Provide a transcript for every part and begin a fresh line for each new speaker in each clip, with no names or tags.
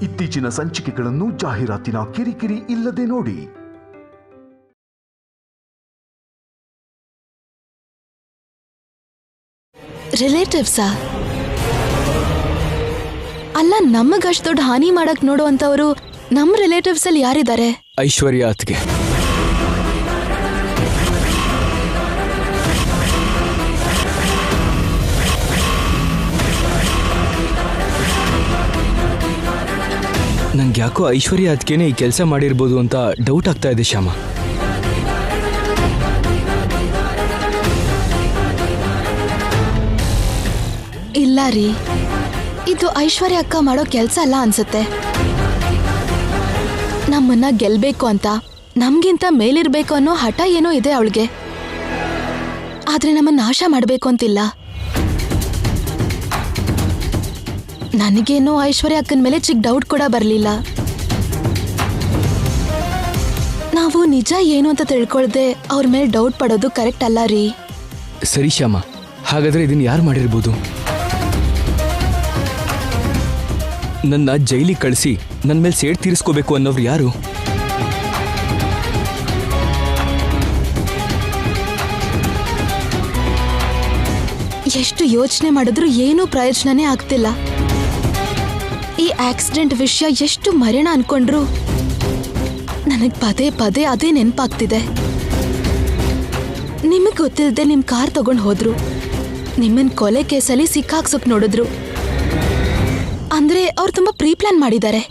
ಇತ್ತೀಚಿನ ಸಂಚಿಕೆಗಳನ್ನು ಜಾಹೀರಾತಿನ ಕಿರಿಕಿರಿ ಇಲ್ಲದೆ ನೋಡಿ.
ರಿಲೇಟಿವ್ಸಾ? ಅಲ್ಲ, ನಮಗಷ್ಟು ದೊಡ್ಡ ಹಾನಿ ಮಾಡಕ್ ನೋಡುವಂತವರು ನಮ್ಮ ರಿಲೇಟಿವ್ಸ್ ಅಲ್ಲಿ ಯಾರಿದ್ದಾರೆ?
ಐಶ್ವರ್ಯ ಅತ್ಗೆ. ನಂಗೆ ಯಾಕೋ ಐಶ್ವರ್ಯ ಅತ್ಗೆನೇ ಈ ಕೆಲಸ ಮಾಡಿರ್ಬೋದು ಅಂತ ಡೌಟ್ ಆಗ್ತಾ ಇದೆ ಶ್ಯಾಮ.
ಇಲ್ಲ ರೀ, ಇದು ಐಶ್ವರ್ಯ ಅಕ್ಕ ಮಾಡೋ ಕೆಲಸ ಅಲ್ಲ ಅನ್ಸುತ್ತೆ. ನಮ್ಮನ್ನ ಗೆಲ್ಬೇಕು ಅಂತ, ನಮ್ಗಿಂತ ಮೇಲಿರ್ಬೇಕು ಅನ್ನೋ ಹಠ ಏನೋ ಇದೆ ಅವಳಿಗೆ. ಆದ್ರೆ ನಮ್ಮನ್ನ ನಾಶ ಮಾಡ್ಬೇಕು ಅಂತಿಲ್ಲ. ನನಗೇನೋ ಐಶ್ವರ್ಯ ಅಕ್ಕನ ಮೇಲೆ ಚಿಕ್ಕ ಡೌಟ್ ಕೂಡ ಬರಲಿಲ್ಲ. ನಾವು ನಿಜ ಏನು ಅಂತ ತಿಳ್ಕೊಳ್ದೆ ಅವ್ರ ಮೇಲೆ ಡೌಟ್ ಪಡೋದು ಕರೆಕ್ಟ್ ಅಲ್ಲ ರೀ.
ಸರಿ ಶ್ಯಾಮ, ಹಾಗಾದ್ರೆ ಇದನ್ನ ಯಾರು ಮಾಡಿರ್ಬೋದು? ನನ್ನ ಜೈಲಿಗೆ ಕಳಿಸಿ ನನ್ನ ಮೇಲೆ ಸೇಡ್ ತೀರಿಸ್ಕೋಬೇಕು ಅನ್ನೋರು ಯಾರು?
ಎಷ್ಟು ಯೋಚನೆ ಮಾಡಿದ್ರು ಏನೂ ಪ್ರಯೋಜನನೇ ಆಗ್ತಿಲ್ಲ. ಈ ಆಕ್ಸಿಡೆಂಟ್ ವಿಷಯ ಎಷ್ಟು ಮರಣ ಅನ್ಕೊಂಡ್ರು ನನಗ್ ಪದೇ ಪದೇ ಅದೇ ನೆನಪಾಗ್ತಿದೆ. ನಿಮಗ್ ಗೊತ್ತಿಲ್ಲದೆ ನಿಮ್ ಕಾರ್ ತಗೊಂಡು ಹೋದ್ರು, ನಿಮ್ಮನ್ ಕೊಲೆ ಕೇಸಲ್ಲಿ ಸಿಕ್ಕಾಕ್ಸೋಕ್ ನೋಡಿದ್ರು. ಅಂದ್ರೆ ಅವ್ರು ತುಂಬಾ ಪ್ರೀ ಪ್ಲಾನ್ ಮಾಡಿದ್ದಾರೆ.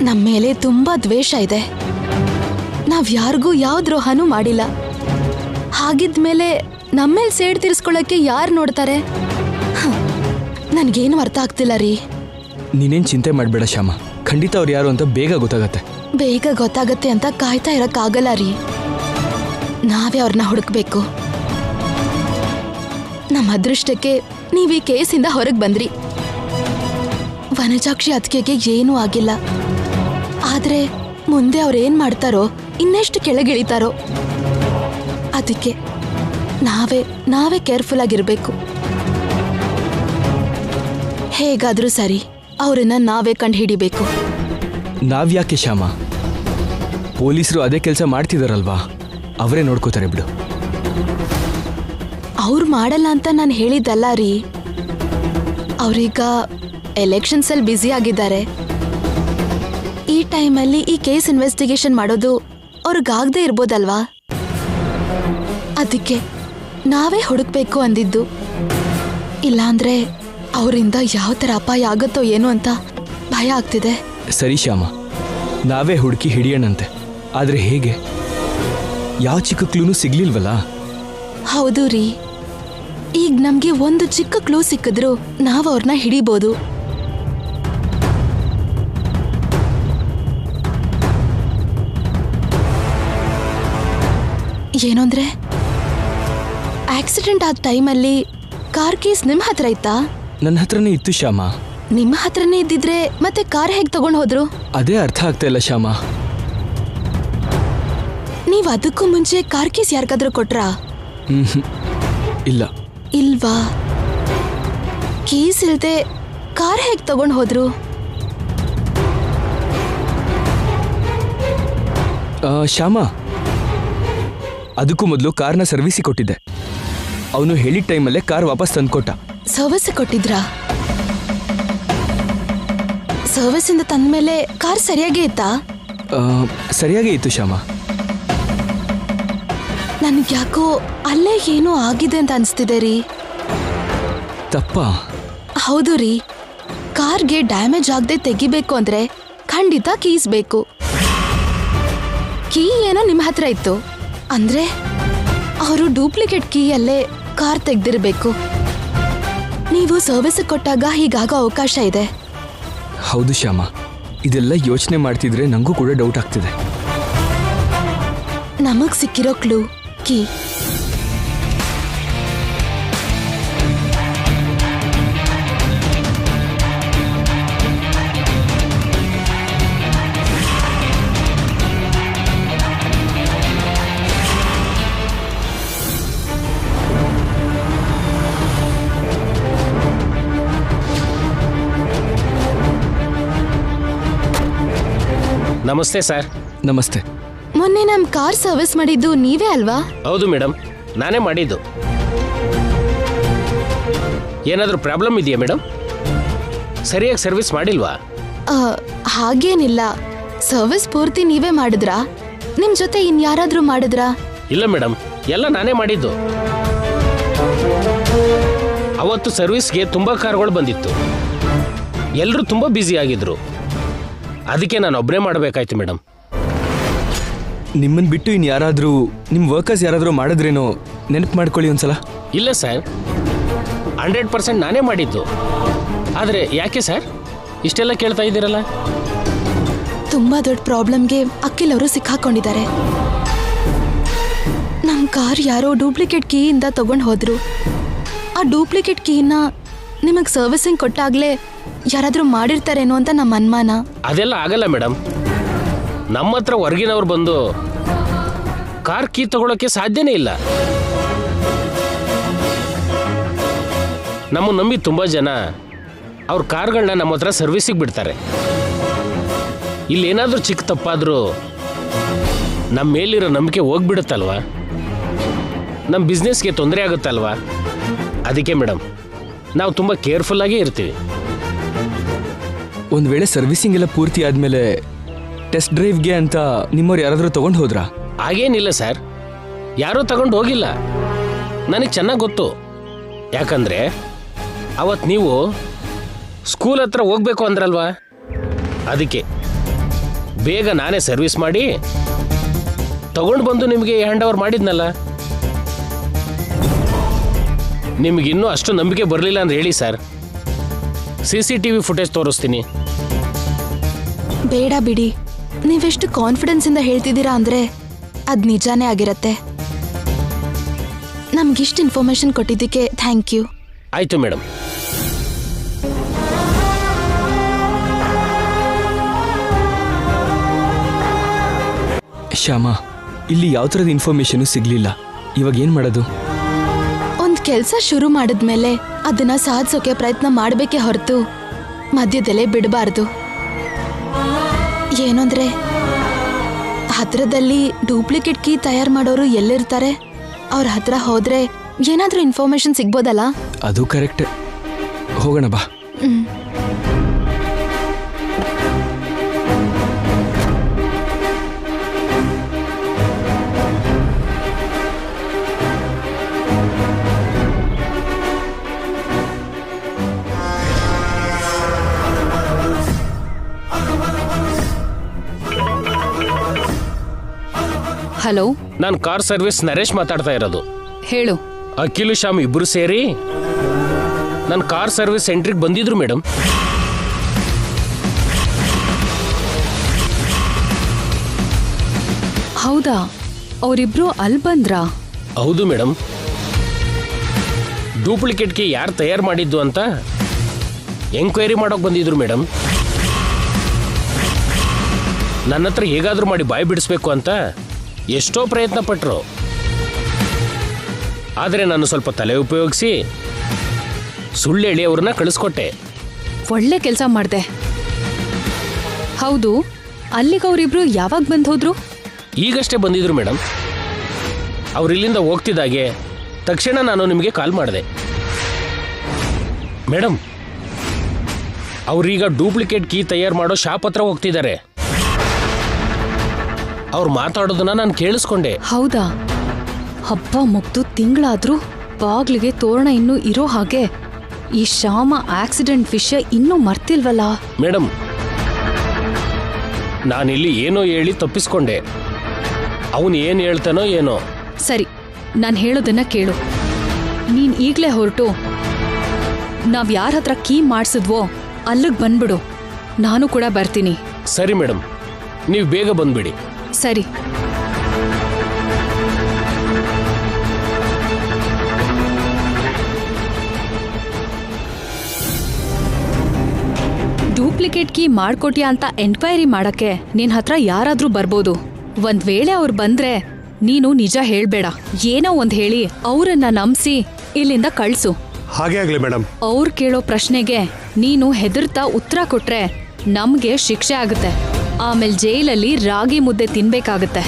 ನಮ್ಮ ಮೇಲೆ ತುಂಬಾ ದ್ವೇಷ ಇದೆ. ನಾವ್ ಯಾರಿಗೂ ಯಾವ ದ್ರೋಹನೂ ಮಾಡಿಲ್ಲ. ಹಾಗಿದ್ಮೇಲೆ ನಮ್ಮೇಲೆ ಸೇಡ್ ತೀರಿಸ್ಕೊಳ್ಳೋಕೆ ಯಾರು ನೋಡ್ತಾರೆ? ನನ್ಗೇನು ಅರ್ಥ ಆಗ್ತಿಲ್ಲ ರೀ.
ನೀನೇನ್ ಚಿಂತೆ ಮಾಡಬೇಡ ಶ್ಯಾಮ, ಖಂಡಿತ ಅವ್ರು ಯಾರು ಅಂತ ಬೇಗ ಗೊತ್ತಾಗತ್ತೆ.
ಬೇಗ ಗೊತ್ತಾಗತ್ತೆ ಅಂತ ಕಾಯ್ತಾ ಇರಕ್ಕಾಗಲ್ಲ ರೀ. ನಾವೇ ಅವ್ರನ್ನ ಹುಡುಕ್ಬೇಕು. ನಮ್ಮ ಅದೃಷ್ಟಕ್ಕೆ ನೀವ್ ಈ ಕೇಸಿಂದ ಹೊರಗೆ ಬಂದ್ರಿ. ವನಜಾಕ್ಷಿ ಅತ್ತಿಗೆಗೆ ಏನೂ ಆಗಿಲ್ಲ. ಆದ್ರೆ ಮುಂದೆ ಅವ್ರೇನ್ ಮಾಡ್ತಾರೋ, ಇನ್ನೆಷ್ಟು ಕೆಳಗಿಳಿತಾರೋ. ಅದಕ್ಕೆ ನಾವೇ ಕೇರ್ಫುಲ್ ಆಗಿರ್ಬೇಕು. ಹೇಗಾದ್ರೂ ಸರಿ, ಅವ್ರನ್ನ ನಾವೇ ಕಂಡು ಹಿಡಿಬೇಕು.
ನಾವ್ಯಾಕೆ ಶ್ಯಾಮ? ಪೊಲೀಸರು ಅದೇ ಕೆಲಸ ಮಾಡ್ತಿದಾರಲ್ವಾ, ಅವರೇ ನೋಡ್ಕೋತಾರೆ ಬಿಡು.
ಅವ್ರು ಮಾಡಲ್ಲ ಅಂತ ನಾನು ಹೇಳಿದ್ದಲ್ಲ ರೀ. ಅವ್ರೀಗ ಎಲೆಕ್ಷನ್ಸ್ ಅಲ್ಲಿ ಬ್ಯುಸಿ ಆಗಿದ್ದಾರೆ. ಈ ಟೈಮಲ್ಲಿ ಈ ಕೇಸ್ ಇನ್ವೆಸ್ಟಿಗೇಷನ್ ಮಾಡೋದು ಅವ್ರಿಗಾಗದೇ ಇರ್ಬೋದಲ್ವಾ? ಅದಕ್ಕೆ ನಾವೇ ಹುಡುಕ್ಬೇಕು ಅಂದಿದ್ದು. ಇಲ್ಲಾಂದ್ರೆ ಅವರಿಂದ ಯಾವ ಥರ ಅಪಾಯ ಆಗುತ್ತೋ ಏನೋ ಅಂತ ಭಯ ಆಗ್ತಿದೆ.
ಸರಿ ಶ್ಯಾಮ, ನಾವೇ ಹುಡುಕಿ ಹಿಡಿಯೋಣಂತೆ. ಆದ್ರೆ ಹೇಗೆ? ಯಾವ ಚಿಕ್ಕ ಕ್ಲೂನು ಸಿಗ್ಲಿಲ್ವಲ್ಲ?
ಹೌದು ರೀ. ಈಗ ನಮ್ಗೆ ಒಂದು ಚಿಕ್ಕ ಕ್ಲೂ ಸಿಕ್ಕಿದ್ರು ನಾವು ಅವ್ರನ್ನ ಹಿಡಿಬೋದು. ಏನಂದ್ರೆ, ಆಕ್ಸಿಡೆಂಟ್ ಆದ ಟೈಮಲ್ಲಿ ಕಾರ್ ಕೇಸ್ ನಿಮ್ಮ ಹತ್ರ ಇತ್ತಾ?
ನನ್ನ ಹತ್ರನೇ ಇತ್ತು ಶ್ಯಾಮ.
ನಿಮ್ಮ ಹತ್ರನೇ ಇದ್ದಿದ್ರೆ ಮತ್ತೆ ಕಾರ್ ಹೇಗೆ ತಗೊಂಡು ಹೋದ್ರು?
ಅದೇ ಅರ್ಥ ಆಗ್ತಾ ಇಲ್ಲ ಶ್ಯಾಮ.
ನೀವ್ ಅದಕ್ಕೂ ಮುಂಚೆ ಕಾರ್ ಕೇಸ್ ಯಾರಿಗಾದ್ರೂ ಕೊಟ್ರಾ?
ಇಲ್ಲ.
ಇಲ್ವಾ? ಕೀಸ್ ಇಲ್ದೆ ಕಾರ್ ಹೇಗೆ ತಗೊಂಡು ಹೋದ್ರು?
ಶ್ಯಾಮ, ಅದಕ್ಕೂ ಮೊದಲು ಕಾರ್ನ ಸರ್ವಿಸಿಗೆ ಕೊಟ್ಟಿದ್ದೆ. ಅವನು ಹೇಳಿದ ಟೈಮಲ್ಲೇ ಕಾರ್ ವಾಪಸ್ ತಂದ್ಕೊಟ್ಟ.
ಸರ್ವಿಸ್ ಕೊಟ್ಟಿದ್ರಾ? ಸರ್ವಿಸ್ ಇಂದ ತಂದ್ಮೇಲೆ ಕಾರ್ ಸರಿಯಾಗೇ ಇತ್ತಾ?
ಸರಿಯಾಗೇ ಇತ್ತು ಶ್ಯಾಮ.
ನನ್ಗೆ ಯಾಕೋ ಅಲ್ಲೇ ಏನೋ ಆಗಿದೆ ಅಂತ ಅನ್ಸ್ತಿದೆ ರೀ.
ತಪ್ಪ?
ಹೌದು ರೀ. ಕಾರ್ಗೆ ಡ್ಯಾಮೇಜ್ ಆಗದೆ ತೆಗಿಬೇಕು ಅಂದ್ರೆ ಖಂಡಿತ ಕೀಸ್ ಬೇಕು. ಕೀ ಏನೋ ನಿಮ್ಮ ಹತ್ರ ಇತ್ತು ಅಂದ್ರೆ ಅವರು ಡೂಪ್ಲಿಕೇಟ್ ಕೀಯಲ್ಲೇ ಕಾರ್ ತೆಗ್ದಿರ್ಬೇಕು. ನೀವು ಸರ್ವಿಸ್ ಕೊಟ್ಟಾಗ ಹೀಗಾಗೋ ಅವಕಾಶ ಇದೆ.
ಹೌದು ಶ್ಯಾಮ, ಇದೆಲ್ಲ ಯೋಚನೆ ಮಾಡ್ತಿದ್ರೆ ನಂಗೂ ಕೂಡ ಡೌಟ್ ಆಗ್ತಿದೆ.
ನಮಗ್ ಸಿಕ್ಕಿರೋ ಕ್ಲೂ ಕೀ.
ನಮಸ್ತೆ ಸರ್.
ನಮಸ್ತೆ.
ಮೊನ್ನೆ ನಮ್ ಕಾರ್ ಸರ್ವಿಸ್ ಮಾಡಿದ್ದು ನೀವೇ ಅಲ್ವಾ?
ಹೌದು ಮೇಡಮ್, ನಾನೇ ಮಾಡಿದ್ದು. ಏನಾದರೂ ಪ್ರಾಬ್ಲಮ್ ಇದೆಯಾ ಮೇಡಮ್? ಸರಿಯಾಗಿ ಸರ್ವಿಸ್ ಮಾಡಿಲ್ವಾ?
ಹಾಗೇನಿಲ್ಲ. ಸರ್ವಿಸ್ ಪೂರ್ತಿ ನೀವೇ ಮಾಡಿದ್ರಾ? ನಿಮ್ ಜೊತೆ ಇನ್ಯಾರಾದ್ರೂ ಮಾಡಿದ್ರಾ?
ಇಲ್ಲ ಮೇಡಮ್, ಎಲ್ಲ ನಾನೇ ಮಾಡಿದ್ದು. ಅವತ್ತು ಸರ್ವಿಸ್ಗೆ ತುಂಬಾ ಕಾರ್ಗಳು ಬಂದಿತ್ತು. ಎಲ್ಲರೂ ತುಂಬಾ ಬ್ಯುಸಿ ಆಗಿದ್ರು. ಅದಕ್ಕೆ ನಾನು ಒಬ್ಬರೇ ಮಾಡಬೇಕಾಯ್ತು ಮೇಡಮ್.
ನಿಮ್ಮನ್ನು ಬಿಟ್ಟು ಇನ್ನು ಯಾರಾದರೂ ನಿಮ್ಮ ವರ್ಕರ್ಸ್ ಯಾರಾದರೂ ಮಾಡಿದ್ರೇನೋ ನೆನಪು ಮಾಡ್ಕೊಳ್ಳಿ ಒಂದ್ಸಲ.
ಇಲ್ಲ ಸರ್, 100% ನಾನೇ ಮಾಡಿದ್ದು. ಆದರೆ ಯಾಕೆ ಸರ್ ಇಷ್ಟೆಲ್ಲ ಕೇಳ್ತಾ ಇದ್ದೀರಲ್ಲ?
ತುಂಬಾ ದೊಡ್ಡ ಪ್ರಾಬ್ಲಮ್ಗೆ ಅಖಿಲ್ ಅವರು ಸಿಕ್ಕಾಕೊಂಡಿದ್ದಾರೆ. ನಮ್ ಕಾರ್ ಯಾರೋ ಡೂಪ್ಲಿಕೇಟ್ ಕೀಯಿಂದ ತಗೊಂಡು ಹೋದ್ರು. ಆ ಡೂಪ್ಲಿಕೇಟ್ ಕೀನ ನಿಮಗ್ ಸರ್ವಿಸಿಂಗ್ ಕೊಟ್ಟಾಗ್ಲೇ ಯಾರಾದ್ರೂ ಮಾಡಿರ್ತಾರೇನೋ ಅಂತ ನಮ್ಮ ಅನುಮಾನ.
ಅದೆಲ್ಲ ಆಗಲ್ಲ ಮೇಡಮ್. ನಮ್ಮ ಹತ್ರ ಹೊರಗಿನವ್ರು ಬಂದು ಕಾರ್ ಕೀ ತಗೊಳ್ಳೋಕೆ ಸಾಧ್ಯನೇ ಇಲ್ಲ. ನಮ್ಮ ನಂಬಿ ತುಂಬಾ ಜನ ಅವ್ರ ಕಾರ್ಗಳನ್ನ ನಮ್ಮ ಹತ್ರ ಸರ್ವಿಸಿಗೆ ಬಿಡ್ತಾರೆ. ಇಲ್ಲೇನಾದ್ರೂ ಚಿಕ್ಕ ತಪ್ಪಾದ್ರೂ ನಮ್ಮ ಮೇಲಿರೋ ನಂಬಿಕೆ ಹೋಗ್ಬಿಡುತ್ತಲ್ವಾ? ನಮ್ಮ ಬಿಸ್ನೆಸ್ಗೆ ತೊಂದರೆ ಆಗುತ್ತಲ್ವಾ? ಅದಕ್ಕೆ ಮೇಡಮ್ ನಾವು ತುಂಬ ಕೇರ್ಫುಲ್ಲಾಗೇ ಇರ್ತೀವಿ.
ಒಂದು ವೇಳೆ ಸರ್ವಿಸಿಂಗ್ ಎಲ್ಲ ಪೂರ್ತಿ ಆದಮೇಲೆ ಟೆಸ್ಟ್ ಡ್ರೈವ್ಗೆ ಅಂತ ನಿಮ್ಮವ್ರು ಯಾರಾದರೂ ತೊಗೊಂಡು ಹೋದ್ರಾ?
ಹಾಗೇನಿಲ್ಲ ಸರ್, ಯಾರೂ ತಗೊಂಡು ಹೋಗಿಲ್ಲ. ನನಗೆ ಚೆನ್ನಾಗಿ ಗೊತ್ತು. ಯಾಕಂದರೆ ಅವತ್ತು ನೀವು ಸ್ಕೂಲ್ ಹತ್ರ ಹೋಗ್ಬೇಕು ಅಂದ್ರಲ್ವಾ? ಅದಕ್ಕೆ ಬೇಗ ನಾನೇ ಸರ್ವಿಸ್ ಮಾಡಿ ತಗೊಂಡು ಬಂದು ನಿಮಗೆ ಹ್ಯಾಂಡ್ ಓವರ್ ಮಾಡಿದ್ನಲ್ಲ. ನಿಮಗಿನ್ನೂ ಅಷ್ಟು ನಂಬಿಕೆ ಬರಲಿಲ್ಲ ಅಂತ ಹೇಳಿ ಸರ್, CCTV ಫುಟೇಜ್ ತೋರಿಸ್ತೀನಿ.
ಬೇಡ ಬಿಡಿ, ನೀವೆಷ್ಟು ಕಾನ್ಫಿಡೆನ್ಸ್ ಇಂದ ಹೇಳ್ತಿದ್ದೀರಾ ಅಂದ್ರೆ ಅದ್ ನಿಜಾನೇ ಆಗಿರತ್ತೆ. ನಮ್ಗಿಷ್ಟು ಇನ್ಫಾರ್ಮೇಶನ್ ಕೊಟ್ಟಿದ್ದಕ್ಕೆ ಥ್ಯಾಂಕ್ ಯು.
ಆಯ್ತು ಮೇಡಮ್.
ಶ್ಯಾಮ, ಇಲ್ಲಿ ಯಾವ ಥರದ ಇನ್ಫಾರ್ಮೇಶನು ಸಿಗ್ಲಿಲ್ಲ. ಇವಾಗ ಏನು ಮಾಡೋದು?
ಒಂದ್ ಕೆಲ್ಸ ಶುರು ಮಾಡಿದ್ಮೇಲೆ ಅದನ್ನ ಸಾಧಿಸೋಕೆ ಪ್ರಯತ್ನ ಮಾಡ್ಬೇಕೇ ಹೊರತು ಮಧ್ಯದಲ್ಲೇ ಬಿಡಬಾರ್ದು. ಏನಂದ್ರೆ ಹತ್ರದಲ್ಲಿ ಡೂಪ್ಲಿಕೇಟ್ ಕೀ ತಯಾರು ಮಾಡೋರು ಎಲ್ಲಿರ್ತಾರೆ? ಅವ್ರ ಹತ್ರ ಹೋದ್ರೆ ಏನಾದ್ರೂ ಇನ್ಫಾರ್ಮೇಶನ್ ಸಿಗ್ಬೋದಲ್ಲ?
ಅದು ಕರೆಕ್ಟ್. ಹೋಗೋಣ ಬಾ.
ಹಲೋ,
ನಾನು ಕಾರ್ ಸರ್ವಿಸ್ ನರೇಶ್ ಮಾತಾಡ್ತಾ ಇರೋದು.
ಹೇಳು.
ಅಖಿಲು ಶ್ಯಾಮ್ ಇಬ್ಬರು ಸೇರಿ ನನ್ನ ಕಾರ್ ಸರ್ವಿಸ್ ಸೆಂಟ್ರಿಗೆ ಬಂದಿದ್ರು ಮೇಡಮ್.
ಹೌದಾ? ಅವರಿಬ್ರು ಅಲ್ಲಿ ಬಂದ್ರಾ?
ಹೌದು ಮೇಡಮ್. ಡೂಪ್ಲಿಕೇಟ್ಗೆ ಯಾರು ತಯಾರು ಮಾಡಿದ್ದು ಅಂತ ಎಂಕ್ವೈರಿ ಮಾಡೋಕೆ ಬಂದಿದ್ರು ಮೇಡಮ್. ನನ್ನ ಹತ್ರ ಹೇಗಾದರೂ ಮಾಡಿ ಬಾಯಿ ಬಿಡಿಸ್ಬೇಕು ಅಂತ ಎಷ್ಟೋ ಪ್ರಯತ್ನ ಪಟ್ಟರು. ಆದರೆ ನಾನು ಸ್ವಲ್ಪ ತಲೆ ಉಪಯೋಗಿಸಿ ಸುಳ್ಳು ಹೇಳಿ ಅವ್ರನ್ನ ಕಳಿಸ್ಕೊಟ್ಟೆ.
ಒಳ್ಳೆ ಕೆಲಸ ಮಾಡಿದೆ. ಹೌದು, ಅಲ್ಲಿಗೆ ಅವರಿಬ್ರು ಯಾವಾಗ ಬಂದು ಹೋದ್ರು?
ಈಗಷ್ಟೇ ಬಂದಿದ್ರು ಮೇಡಮ್. ಅವ್ರು ಇಲ್ಲಿಂದ ಹೋಗ್ತಿದ್ದಾಗೆ ತಕ್ಷಣ ನಾನು ನಿಮಗೆ ಕಾಲ್ ಮಾಡಿದೆ ಮೇಡಮ್. ಅವ್ರೀಗ ಡೂಪ್ಲಿಕೇಟ್ ಕೀ ತಯಾರು ಮಾಡೋ ಶಾಪ್ ಹತ್ರ ಹೋಗ್ತಿದ್ದಾರೆ. ಅವ್ರು ಮಾತಾಡೋದನ್ನ ನಾನು ಕೇಳಿಸ್ಕೊಂಡೆ.
ಹೌದಾ? ಹಬ್ಬ ಮುಗ್ದು ತಿಂಗಳಾದ್ರೂ ಬಾಗ್ಲಿಗೆ ತೋರಣ ಇನ್ನೂ ಇರೋ ಹಾಗೆ ಈ ಶ್ಯಾಮ ಆಕ್ಸಿಡೆಂಟ್ ವಿಷಯ ಇನ್ನೂ ಮರ್ತಿಲ್ವಲ್ಲ?
ಮೇಡಮ್, ನಾನಿಲ್ಲಿ ಏನೋ ಹೇಳಿ ತಪ್ಪಿಸ್ಕೊಂಡೆ. ಅವನು ಏನು ಹೇಳ್ತಾನೋ ಏನೋ.
ಸರಿ, ನಾನು ಹೇಳೋದನ್ನ ಕೇಳು. ನೀನ್ ಈಗ್ಲೇ ಹೊರಟು ನಾವ್ ಯಾರ ಹತ್ರ ಕೀ ಮಾಡಿಸಿದ್ವೋ ಅಲ್ಲಿಗೆ ಬಂದ್ಬಿಡು. ನಾನು ಕೂಡ ಬರ್ತೀನಿ.
ಸರಿ ಮೇಡಮ್, ನೀವು ಬೇಗ ಬಂದ್ಬಿಡಿ.
ಸರಿ. ಡೂಪ್ಲಿಕೇಟ್ ಕೀ ಮಾಡ್ಕೊಟ್ಯಾ ಅಂತ ಎನ್ಕ್ವೈರಿ ಮಾಡಕ್ಕೆ ನಿನ್ ಹತ್ರ ಯಾರಾದ್ರೂ ಬರ್ಬೋದು. ಒಂದ್ ವೇಳೆ ಅವ್ರು ಬಂದ್ರೆ ನೀನು ನಿಜ ಹೇಳ್ಬೇಡ. ಏನೋ ಒಂದ್ ಹೇಳಿ ಅವ್ರನ್ನ ನಂಬಿಸಿ ಇಲ್ಲಿಂದ ಕಳ್ಸು.
ಹಾಗೆ ಆಗ್ಲಿ ಮೇಡಮ್.
ಅವ್ರು ಕೇಳೋ ಪ್ರಶ್ನೆಗೆ ನೀನು ಹೆದರ್ತಾ ಉತ್ತರ ಕೊಟ್ರೆ ನಮ್ಗೆ ಶಿಕ್ಷೆ ಆಗುತ್ತೆ. ಆಮೇಲೆ ಜೈಲಲ್ಲಿ ರಾಗಿ ಮುದ್ದೆ ತಿನ್ಬೇಕಾಗತ್ತೆ.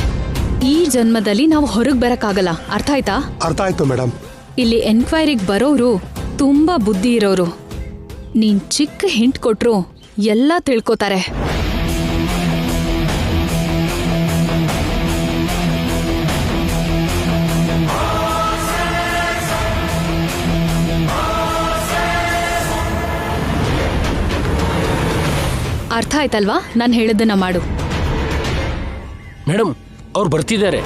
ಈ ಜನ್ಮದಲ್ಲಿ ನಾವು ಹೊರಗೆ ಬರಕ್ಕಾಗಲ್ಲ. ಅರ್ಥ ಆಯ್ತಾ?
ಅರ್ಥ ಆಯ್ತು ಮೇಡಮ್.
ಇಲ್ಲಿ ಎನ್ಕ್ವೈರಿಗೆ ಬರೋರು ತುಂಬಾ ಬುದ್ಧಿ ಇರೋರು. ನೀನ್ ಚಿಕ್ಕ ಹಿಂಟ್ ಕೊಟ್ರು ಎಲ್ಲ ತಿಳ್ಕೊತಾರೆ. ಅರ್ಥ ಆಯ್ತಲ್ವಾ? ನಾನು ಹೇಳಿದ್ದನ್ನ ಮಾಡು.
ಮೇಡಮ್, ಅವ್ರು ಬರ್ತಿದ್ದಾರೆ.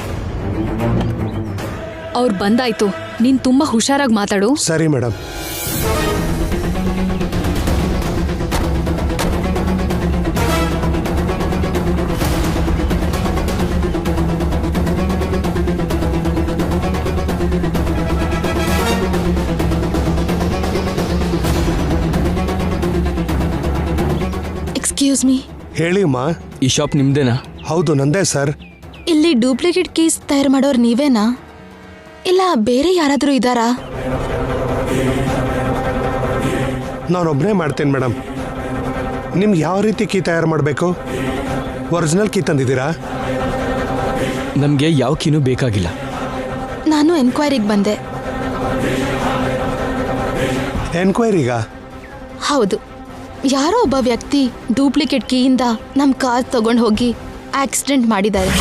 ಅವ್ರು ಬಂದಾಯ್ತು. ನೀನ್ ತುಂಬಾ ಹುಷಾರಾಗಿ ಮಾತಾಡು.
ಸರಿ ಮೇಡಮ್.
Excuse me.
ಹೇಳಿ ಅಮ್ಮ.
ಈ ಶಾಪ್ ನಿಮ್ದೇನಾ?
ಹೌದು, ನಂದೇ ಸರ್.
ಇಲ್ಲಿ ಡೂಪ್ಲಿಕೇಟ್ ಕೀಸ್ ತಯಾರು ಮಾಡೋರು ನೀವೇನಾ, ಇಲ್ಲ ಬೇರೆ ಯಾರಾದರೂ ಇದ್ದಾರಾ?
ನಾನೊಬ್ಬನೇ ಮಾಡ್ತೇನೆ ಮೇಡಮ್. ನಿಮ್ಗೆ ಯಾವ ರೀತಿ ಕೀ ತಯಾರು ಮಾಡಬೇಕು? ಒರಿಜಿನಲ್ ಕೀ ತಂದಿದ್ದೀರಾ?
ನಮಗೆ ಯಾವ ಕೀನೂ ಬೇಕಾಗಿಲ್ಲ.
ನಾನು ಎನ್ಕ್ವೈರಿಗೆ ಬಂದೆ.
ಎನ್ಕ್ವೈರಿಗ?
ಹೌದು. ಯಾರೋ ಒಬ್ಬ ವ್ಯಕ್ತಿ ಡೂಪ್ಲಿಕೇಟ್ ಕೀಯಿಂದ ನಮ್ಮ ಕಾರ್ ತಗೊಂಡು ಹೋಗಿ ಆಕ್ಸಿಡೆಂಟ್ ಮಾಡಿದ್ದಾರೆ.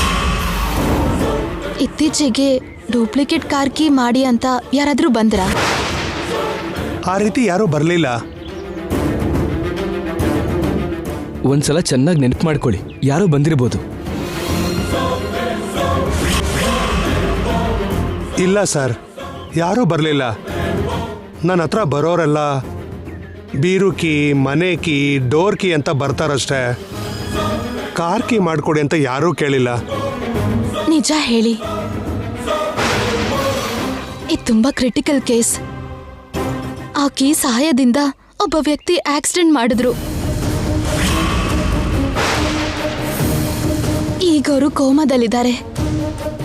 ಇತ್ತೀಚೆಗೆ ಡೂಪ್ಲಿಕೇಟ್ ಕಾರ್ ಕೀ ಮಾಡಿ ಅಂತ ಯಾರಾದರೂ ಬಂದ್ರಾ?
ಆ ರೀತಿ ಯಾರೂ ಬರಲಿಲ್ಲ.
ಒಂದ್ಸಲ ಚೆನ್ನಾಗಿ ನೆನಪು ಮಾಡ್ಕೊಳ್ಳಿ, ಯಾರೋ ಬಂದಿರ್ಬೋದು.
ಇಲ್ಲ ಸರ್, ಯಾರೂ ಬರಲಿಲ್ಲ. ನನ್ನ ಹತ್ರ ಬರೋರೆಲ್ಲ ಬೀರು ಕೀ, ಮನೆ ಕೀ, ಡೋರ್ ಕೀ ಅಂತ ಬರ್ತಾರಷ್ಟೇ. ಕಾರ್ ಕೀ ಮಾಡಿಕೊಡಿ ಅಂತ ಯಾರೂ ಕೇಳಿಲ್ಲ.
ನಿಜ ಹೇಳಿ, ಇದು ತುಂಬಾ ಕ್ರಿಟಿಕಲ್ ಕೇಸ್. ಆ ಕೀ ಸಹಾಯದಿಂದ ಒಬ್ಬ ವ್ಯಕ್ತಿ ಆಕ್ಸಿಡೆಂಟ್ ಮಾಡಿದ್ರು. ಈಗ ಅವರು ಕೋಮಾದಲ್ಲಿದ್ದಾರೆ.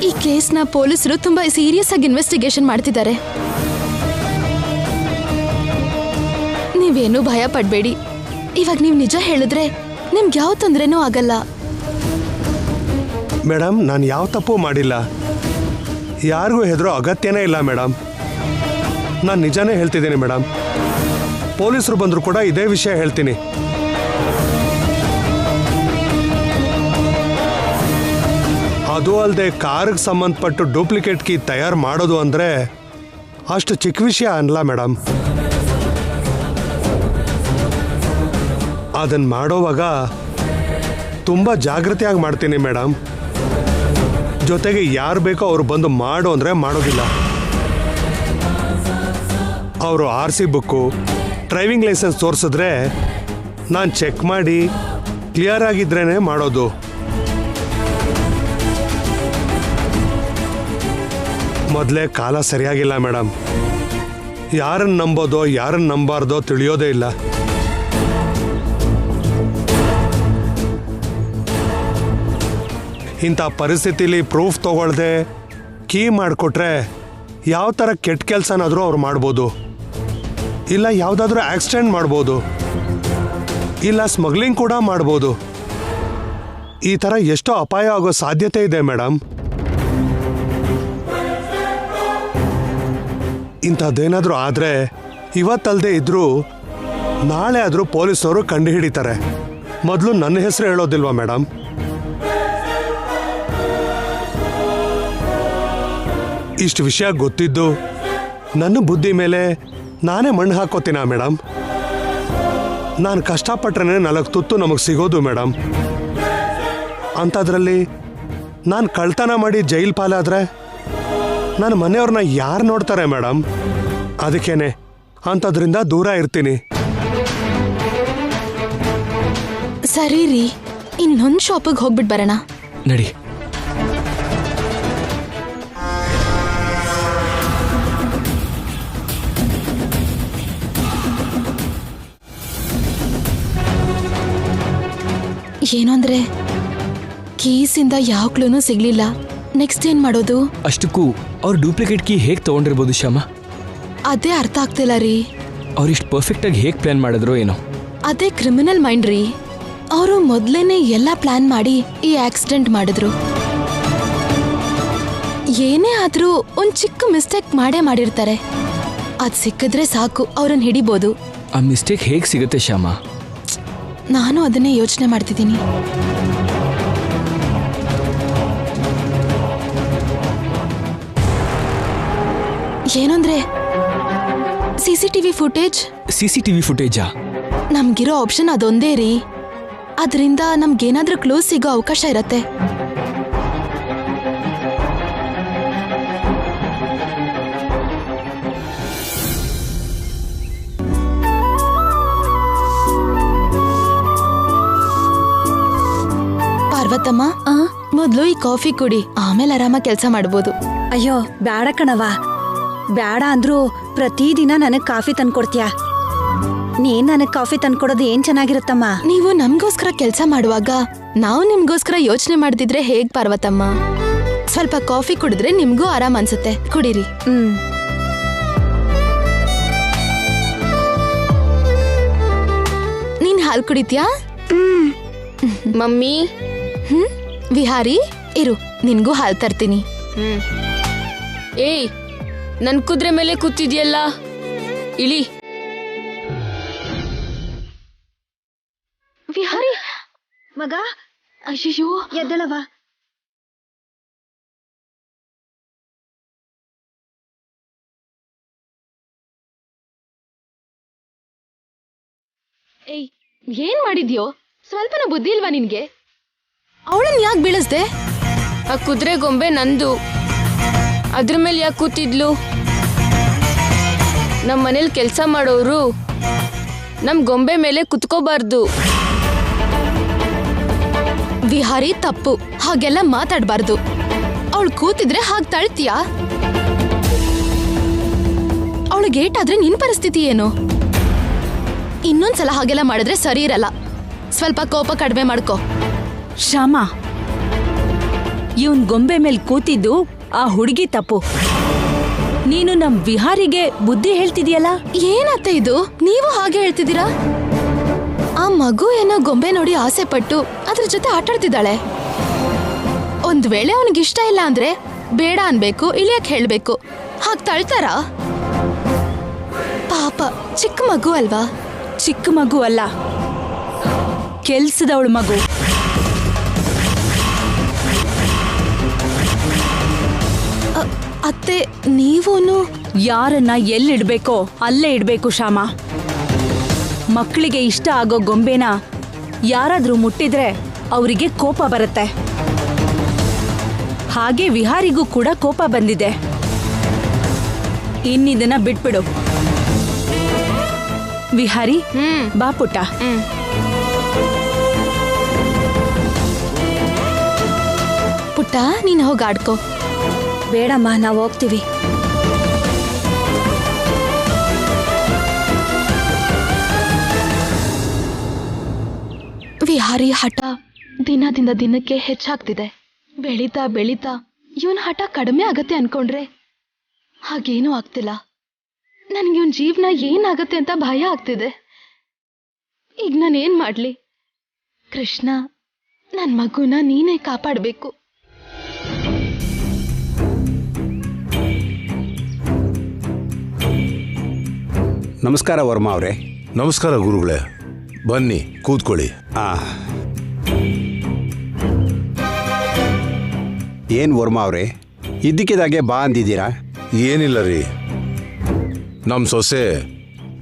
ಈ ಕೇಸ್ನ ಪೊಲೀಸರು ತುಂಬಾ ಸೀರಿಯಸ್ ಆಗಿ ಇನ್ವೆಸ್ಟಿಗೇಷನ್ ಮಾಡ್ತಿದ್ದಾರೆ. ನೀವೇನು ಭಯ ಪಡ್ಬೇಡಿ. ಇವಾಗ ನೀವು ನಿಜ ಹೇಳಿದ್ರೆ ನಿಮ್ಗೆ ಯಾವ ತೊಂದರೆನೂ ಆಗಲ್ಲ.
ಮೇಡಮ್, ನಾನು ಯಾವ ತಪ್ಪು ಮಾಡಿಲ್ಲ. ಯಾರಿಗೂ ಹೆದರೋ ಅಗತ್ಯನೇ ಇಲ್ಲ ಮೇಡಮ್. ನಾನು ನಿಜಾನೇ ಹೇಳ್ತಿದ್ದೀನಿ ಮೇಡಮ್. ಪೊಲೀಸರು ಬಂದರೂ ಕೂಡ ಇದೇ ವಿಷಯ ಹೇಳ್ತೀನಿ. ಅದು ಅಲ್ಲದೆ ಕಾರ್ಗೆ ಸಂಬಂಧಪಟ್ಟು ಡೂಪ್ಲಿಕೇಟ್ ಕೀ ತಯಾರು ಮಾಡೋದು ಅಂದರೆ ಅಷ್ಟು ಚಿಕ್ಕ ವಿಷಯ ಅಲ್ಲ ಮೇಡಮ್. ಅದನ್ನು ಮಾಡೋವಾಗ ತುಂಬ ಜಾಗೃತಿಯಾಗಿ ಮಾಡ್ತೀನಿ ಮೇಡಮ್. ಜೊತೆಗೆ ಯಾರು ಬೇಕೋ ಅವ್ರು ಬಂದು ಮಾಡು ಅಂದರೆ ಮಾಡೋದಿಲ್ಲ. ಅವರು RC ಬುಕ್ಕು, ಡ್ರೈವಿಂಗ್ ಲೈಸೆನ್ಸ್ ತೋರಿಸಿದ್ರೆ ನಾನು ಚೆಕ್ ಮಾಡಿ ಕ್ಲಿಯರ್ ಆಗಿದ್ರೇ ಮಾಡೋದು. ಮೊದಲೇ ಕಾಲ ಸರಿಯಾಗಿಲ್ಲ ಮೇಡಮ್. ಯಾರನ್ನು ನಂಬೋದೋ ಯಾರನ್ನು ನಂಬಾರ್ದೋ ತಿಳಿಯೋದೇ ಇಲ್ಲ. ಇಂಥ ಪರಿಸ್ಥಿತಿಲಿ ಪ್ರೂಫ್ ತಗೊಳ್ದೆ ಕೀ ಮಾಡಿಕೊಟ್ರೆ ಯಾವ ಥರ ಕೆಟ್ಟ ಕೆಲಸನಾದರೂ ಅವ್ರು ಮಾಡ್ಬೋದು, ಇಲ್ಲ ಯಾವುದಾದ್ರೂ ಆಕ್ಸಿಡೆಂಟ್ ಮಾಡ್ಬೋದು, ಇಲ್ಲ ಸ್ಮಗ್ಲಿಂಗ್ ಕೂಡ ಮಾಡ್ಬೋದು. ಈ ಥರ ಎಷ್ಟೋ ಅಪಾಯ ಆಗೋ ಸಾಧ್ಯತೆ ಇದೆ ಮೇಡಮ್. ಇಂಥದ್ದೇನಾದರೂ ಆದರೆ ಇವತ್ತಲ್ಲದೆ ಇದ್ರೂ ನಾಳೆ ಆದರೂ ಪೊಲೀಸ್ನವರು ಕಂಡುಹಿಡಿತಾರೆ. ಮೊದಲು ನನ್ನ ಹೆಸರು ಹೇಳೋದಿಲ್ವಾ ಮೇಡಮ್? ಇಷ್ಟು ವಿಷಯ ಗೊತ್ತಿದ್ದು ನನ್ನ ಬುದ್ಧಿ ಮೇಲೆ ನಾನೇ ಮಣ್ಣು ಹಾಕೋತೀನ ಮೇಡಮ್? ನಾನು ಕಷ್ಟಪಟ್ರೆ 4 ತುತ್ತು ನಮಗೆ ಸಿಗೋದು ಮೇಡಮ್. ಅಂಥದ್ರಲ್ಲಿ ನಾನು ಕಳ್ತನ ಮಾಡಿ ಜೈಲ್ ಪಾಲಾದರೆ ನನ್ನ ಮನೆಯವ್ರನ್ನ ಯಾರು ನೋಡ್ತಾರೆ ಮೇಡಮ್? ಅದಕ್ಕೇನೆ ಅಂಥದ್ರಿಂದ ದೂರ ಇರ್ತೀನಿ.
ಸರಿ ರೀ, ಇನ್ನೊಂದು ಶಾಪಿಗೆ ಹೋಗ್ಬಿಟ್ಟು ಬರೋಣ.
ನಡಿ.
ಏನು ಅಂದ್ರೆ ಕೀಸಿಂದ ಯಾವ ಕ್ಲೂನೂ ಸಿಗ್ಲಿಲ್ಲ. ನೆಕ್ಸ್ಟ್ ಏನ್ ಮಾಡೋದು?
ಅಷ್ಟಕ್ಕೂ ಅವ್ರು ಡೂಪ್ಲಿಕೇಟ್ ಕೀ ಹೇಗೆ ತಗೊಂಡಿರ್ಬೋದು ಶ್ಯಾಮ?
ಅದೇ ಅರ್ಥ ಆಗ್ತಿಲ್ಲ ರೀ.
ಅವ್ರಿಷ್ಟು ಪರ್ಫೆಕ್ಟಾಗಿ ಹೇಗೆ ಪ್ಲಾನ್ ಮಾಡಿದ್ರು ಏನೋ.
ಅದೇ ಕ್ರಿಮಿನಲ್ ಮೈಂಡ್ ರೀ. ಅವರು ಮೊದ್ಲೇನೆ ಎಲ್ಲ ಪ್ಲಾನ್ ಮಾಡಿ ಈ ಆಕ್ಸಿಡೆಂಟ್ ಮಾಡಿದ್ರು. ಏನೇ ಆದ್ರೂ ಒಂದ್ ಚಿಕ್ಕ ಮಿಸ್ಟೇಕ್ ಮಾಡಿರ್ತಾರೆ. ಅದ್ ಸಿಕ್ಕಿದ್ರೆ ಸಾಕು, ಅವ್ರನ್ನ ಹಿಡಿಬೋದು.
ಆ ಮಿಸ್ಟೇಕ್ ಹೇಗೆ ಸಿಗುತ್ತೆ ಶ್ಯಾಮ?
ನಾನು ಅದನ್ನೇ ಯೋಚನೆ ಮಾಡ್ತಿದ್ದೀನಿ. ಏನಂದ್ರೆ
CCTV ಫುಟೇಜಾ?
ನಮ್ಗಿರೋ ಆಪ್ಷನ್ ಅದೊಂದೇ ರೀ. ಅದರಿಂದ ನಮ್ಗೇನಾದ್ರೂ ಕ್ಲೂಸ್ ಸಿಗೋ ಅವಕಾಶ ಇರತ್ತೆ. ಪಾರ್ವತಮ್ಮ, ಮೊದ್ಲು ಈ ಕಾಫಿ ಕುಡಿ, ಆಮೇಲೆ ಆರಾಮ ಕೆಲಸ ಮಾಡ್ಬೋದು.
ಅಯ್ಯೋ ಬ್ಯಾಡ ಕಣವ, ಬ್ಯಾಡ ಅಂದ್ರೂ ಪ್ರತಿದಿನ ನನಗ್ ಕಾಫಿ ತಂದ್ಕೊಡ್ತೀಯ. ನೀನ್ ನನಗ್ ಕಾಫಿ ತಂದ್ಕೊಡೋದು ಏನ್ ಚೆನ್ನಾಗಿರುತ್ತಮ್ಮ.
ನೀವು ನಮ್ಗೋಸ್ಕರ ಕೆಲಸ ಮಾಡುವಾಗ ನಾವು ನಿಮ್ಗೋಸ್ಕರ ಯೋಚನೆ ಮಾಡ್ತಿದ್ರೆ ಹೇಗ್ ಪಾರ್ವತಮ್ಮ? ಸ್ವಲ್ಪ ಕಾಫಿ ಕುಡಿದ್ರೆ ನಿಮ್ಗೂ ಆರಾಮ್ ಅನ್ಸುತ್ತೆ, ಕುಡೀರಿ. ನೀನ್ ಹಾಲು ಕುಡಿತ್ಯಾ?
ಮಮ್ಮಿ.
ವಿಹಾರಿ ಇರು, ನಿನ್ಗೂ ಹಾಲು ತರ್ತೀನಿ.
ಏಯ್, ನನ್ ಕುದುರೆ ಮೇಲೆ ಕೂತಿದ್ಯಲ್ಲ, ಇಳಿ.
ವಿಹಾರಿ
ಮಗ,
ಅಯ್ಯೋ
ಎದ್ದಳವ.
ಏಯ್, ಏನ್ ಮಾಡಿದ್ಯೋ? ಸ್ವಲ್ಪನೂ ಬುದ್ಧಿ ಇಲ್ವಾ ನಿನ್ಗೆ? ಅವಳನ್ನ ಯಾಕೆ ಬೀಳಿಸ್ದೆ?
ಆ ಕುದುರೆ ಗೊಂಬೆ ನಂದು, ಅದ್ರ ಮೇಲೆ ಯಾಕೆ ಕೂತಿದ್ಲು? ನಮ್ಮ ಮನೇಲಿ ಕೆಲಸ ಮಾಡೋರು ನಮ್ ಗೊಂಬೆ ಮೇಲೆ ಕುತ್ಕೋಬಾರ್ದು.
ವಿಹಾರಿ ತಪ್ಪು, ಹಾಗೆಲ್ಲ ಮಾತಾಡ್ಬಾರ್ದು. ಅವಳು ಕೂತಿದ್ರೆ ಹಾಗೆ ತಳ್ತೀಯಾ? ಅವಳಿಗೆ ಏಟಾದ್ರೆ ನಿನ್ ಪರಿಸ್ಥಿತಿ ಏನು? ಇನ್ನೊಂದ್ಸಲ ಹಾಗೆಲ್ಲ ಮಾಡಿದ್ರೆ ಸರಿ ಇರಲ್ಲ. ಸ್ವಲ್ಪ ಕೋಪ ಕಡಿಮೆ ಮಾಡ್ಕೋ.
ಶ್ಯಾಮ, ಇವನ್ ಗೊಂಬೆ ಮೇಲೆ ಕೂತಿದ್ದು ಆ ಹುಡುಗಿ ತಪ್ಪು. ನೀನು ನಮ್ ವಿಹಾರಿಗೆ ಬುದ್ಧಿ ಹೇಳ್ತಿದ್ಯಲ್ಲ.
ಏನತ್ತ ಇದು? ನೀವು ಹಾಗೆ ಹೇಳ್ತಿದ್ದೀರಾ? ಆ ಮಗು ಏನೋ ಗೊಂಬೆ ನೋಡಿ ಆಸೆ ಪಟ್ಟು ಅದ್ರ ಜೊತೆ ಆಟಾಡ್ತಿದ್ದಾಳೆ. ಒಂದ್ ವೇಳೆ ಅವನಿಗಿಷ್ಟ ಇಲ್ಲ ಅಂದ್ರೆ ಬೇಡ ಅನ್ಬೇಕು, ಇಳಿಯಕ್ ಹೇಳ್ಬೇಕು. ಹಾಗ್ ತಳ್ತಾರ? ಪಾಪ, ಚಿಕ್ಕ ಮಗು ಅಲ್ವಾ?
ಚಿಕ್ಕ ಮಗು ಅಲ್ಲ, ಕೆಲ್ಸದವಳು ಮಗು.
ಅತ್ತೆ, ನೀವೂನು
ಯಾರನ್ನ ಎಲ್ಲಿಡ್ಬೇಕೋ ಅಲ್ಲೇ ಇಡ್ಬೇಕು ಶ್ಯಾಮ. ಮಕ್ಕಳಿಗೆ ಇಷ್ಟ ಆಗೋ ಗೊಂಬೆನ ಯಾರಾದ್ರೂ ಮುಟ್ಟಿದ್ರೆ ಅವರಿಗೆ ಕೋಪ ಬರುತ್ತೆ. ಹಾಗೆ ವಿಹಾರಿಗೂ ಕೂಡ ಕೋಪ ಬಂದಿದೆ. ಇನ್ನಿದನ್ನ ಬಿಟ್ಬಿಡು. ವಿಹಾರಿ, ಬಾ ಪುಟ್ಟ.
ಪುಟ್ಟ, ನೀನ್ ಹೋಗಿ ಆಡ್ಕೋ.
ಬೇಡಮ್ಮ, ನಾವು ಹೋಗ್ತೀವಿ.
ವಿಹಾರಿ ಹಠ ದಿನದಿಂದ ದಿನಕ್ಕೆ ಹೆಚ್ಚಾಗ್ತಿದೆ. ಬೆಳೀತಾ ಬೆಳೀತಾ ಇವನ್ ಹಠ ಕಡಿಮೆ ಆಗತ್ತೆ ಅನ್ಕೊಂಡ್ರೆ ಹಾಗೇನೂ ಆಗ್ತಿಲ್ಲ. ನನ್ಗೆ ಇವನ್ ಜೀವನ ಏನಾಗತ್ತೆ ಅಂತ ಭಯ ಆಗ್ತಿದೆ. ಈಗ ನಾನೇನ್ ಮಾಡ್ಲಿ? ಕೃಷ್ಣ, ನನ್ ಮಗುನ ನೀನೇ ಕಾಪಾಡ್ಬೇಕು.
ನಮಸ್ಕಾರ ವರ್ಮಾ ಅವರೇ.
ನಮಸ್ಕಾರ ಗುರುಗಳೇ, ಬನ್ನಿ ಕೂತ್ಕೊಳ್ಳಿ.
ಏನು ವರ್ಮಾ ಅವರೇ, ಇದ್ದಕ್ಕಿದ್ದಾಗೆ ಬಾ ಅಂದಿದ್ದೀರಾ?
ಏನಿಲ್ಲ ರೀ, ನಮ್ಮ ಸೊಸೆ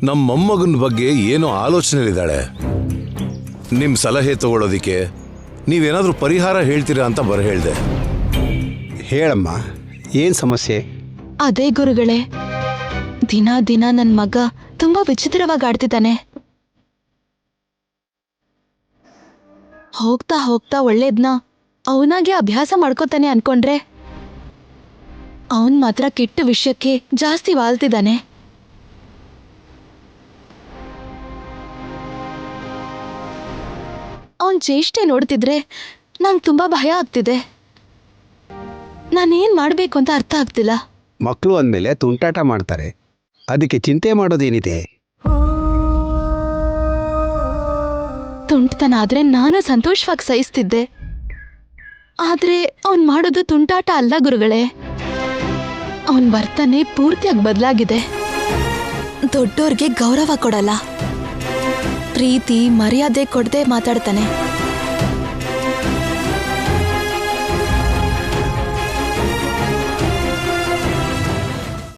ನಮ್ಮ ಮೊಮ್ಮಗನ ಬಗ್ಗೆ ಏನೋ ಆಲೋಚನೆಲಿದ್ದಾಳೆ. ನಿಮ್ಮ ಸಲಹೆ ತಗೊಳ್ಳೋದಿಕ್ಕೆ ನೀವೇನಾದರೂ ಪರಿಹಾರ ಹೇಳ್ತೀರಾ ಅಂತ ಹೇಳ್ದೆ.
ಹೇಳಮ್ಮ, ಏನು ಸಮಸ್ಯೆ?
ಅದೇ ಗುರುಗಳೇ, ದಿನ ದಿನ ನನ್ ಮಗ ತುಂಬಾ ವಿಚಿತ್ರವಾಗಿ ಆಡ್ತಿದ್ದಾನೆ. ಹೋಗ್ತಾ ಹೋಗ್ತಾ ಒಳ್ಳೇದ್ನ ಅವನಾಗೆ ಅಭ್ಯಾಸ ಮಾಡ್ಕೋತಾನೆ ಅನ್ಕೊಂಡ್ರೆ ಅವನ್ ಮಾತ್ರ ಕೆಟ್ಟ ವಿಷಯಕ್ಕೆ ಜಾಸ್ತಿ ವಾಲ್ತಿದ್ದಾನೆ. ಅವನ್ ಚೇಷ್ಟೆ ನೋಡ್ತಿದ್ರೆ ನಂಗೆ ತುಂಬಾ ಭಯ ಆಗ್ತಿದೆ. ನಾನೇನ್ ಮಾಡ್ಬೇಕು ಅಂತ ಅರ್ಥ ಆಗ್ತಿಲ್ಲ.
ಮಕ್ಕಳು ಅಂದಮೇಲೆ ತುಂಟಾಟ ಮಾಡ್ತಾರೆ, ಅದಕ್ಕೆ ಚಿಂತೆ ಮಾಡೋದೇನಿದೆ?
ತುಂಟತನ ಆದ್ರೆ ನಾನು ಸಂತೋಷವಾಗಿ ಸಹಿಸ್ತಿದ್ದೆ. ಆದ್ರೆ ಅವನ್ ಮಾಡೋದು ತುಂಟಾಟ ಅಲ್ಲ ಗುರುಗಳೇ. ಅವನ್ ವರ್ತನೆ ಪೂರ್ತಿಯಾಗಿ ಬದಲಾಗಿದೆ. ದೊಡ್ಡೋರ್ಗೆ ಗೌರವ ಕೊಡಲ್ಲ, ಪ್ರೀತಿ ಮರ್ಯಾದೆ ಕೊಡದೆ ಮಾತಾಡ್ತಾನೆ.